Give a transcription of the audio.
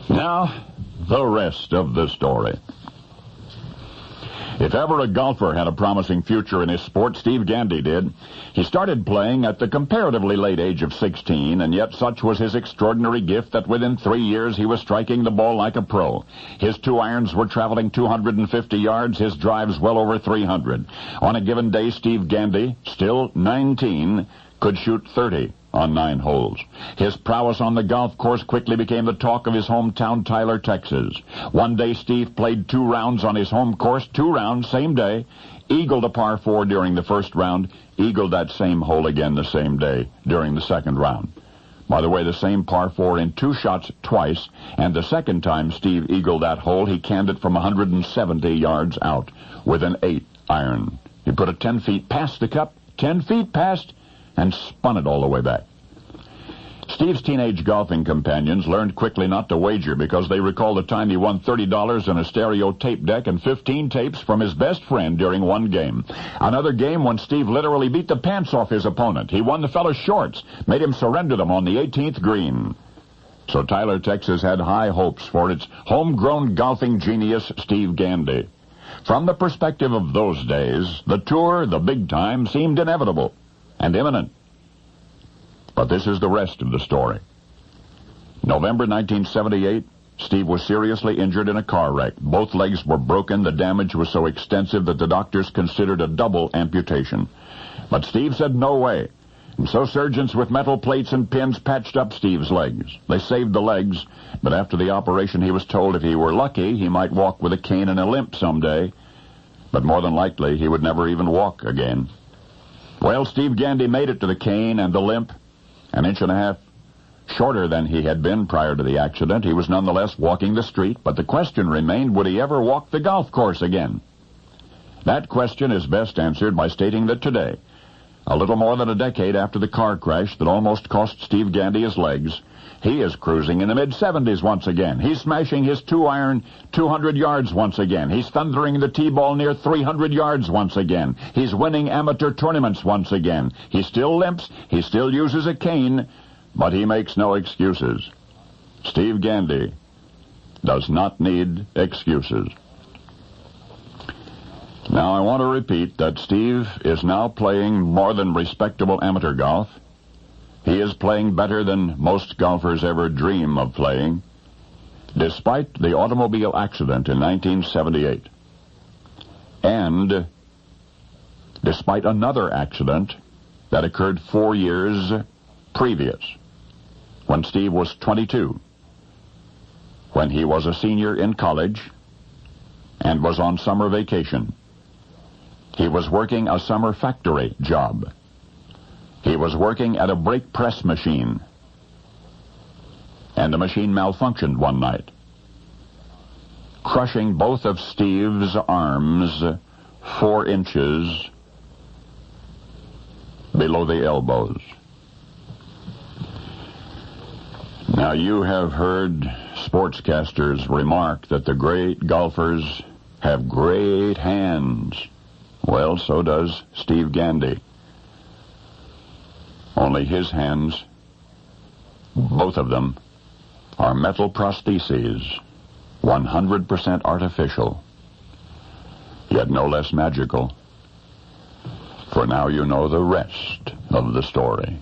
Now, the rest of the story. If ever a golfer had a promising future in his sport, Steve Gandy did. He started playing at the comparatively late age of 16, and yet such was his extraordinary gift that within 3 years he was striking the ball like a pro. His 2 irons were traveling 250 yards, his drives well over 300. On a given day, Steve Gandy, still 19, could shoot 30 on 9 holes. His prowess on the golf course quickly became the talk of his hometown, Tyler, Texas. One day, Steve played 2 rounds on his home course, 2 rounds, same day, eagled a par 4 during the first round, eagled that same hole again the same day during the second round. By the way, the same par 4 in 2 shots twice, and the second time Steve eagled that hole, he canned it from 170 yards out with an 8 iron. He put it 10 feet past the cup, 10 feet past, and spun it all the way back. Steve's teenage golfing companions learned quickly not to wager because they recalled the time he won $30 in a stereo tape deck and 15 tapes from his best friend during one game. Another game when Steve literally beat the pants off his opponent. He won the fellow's shorts, made him surrender them on the 18th green. So Tyler, Texas had high hopes for its homegrown golfing genius, Steve Gandy. From the perspective of those days, the tour, the big time, seemed inevitable and imminent. But this is the rest of the story. November 1978, Steve was seriously injured in a car wreck. Both legs were broken. The damage was so extensive that the doctors considered a double amputation. But Steve said no way. And so surgeons with metal plates and pins patched up Steve's legs. They saved the legs, but after the operation he was told if he were lucky, he might walk with a cane and a limp someday. But more than likely, he would never even walk again. Well, Steve Gandy made it to the cane and the limp. An inch and a half shorter than he had been prior to the accident, he was nonetheless walking the street, but the question remained, would he ever walk the golf course again? That question is best answered by stating that today, a little more than a decade after the car crash that almost cost Steve Gandy his legs, he is cruising in the mid-70s once again. He's smashing his 2-iron 200 yards once again. He's thundering the tee-ball near 300 yards once again. He's winning amateur tournaments once again. He still limps. He still uses a cane, but he makes no excuses. Steve Gandy does not need excuses. Now, I want to repeat that Steve is now playing more than respectable amateur golf. He is playing better than most golfers ever dream of playing, despite the automobile accident in 1978. And despite another accident that occurred 4 years previous, when Steve was 22, when he was a senior in college and was on summer vacation. He was working a summer factory job. He was working at a brake press machine, and the machine malfunctioned one night, crushing both of Steve's arms 4 inches below the elbows. Now, you have heard sportscasters remark that the great golfers have great hands. Well, so does Steve Gandy. Only his hands, both of them, are metal prostheses, 100% artificial, yet no less magical. For now you know the rest of the story.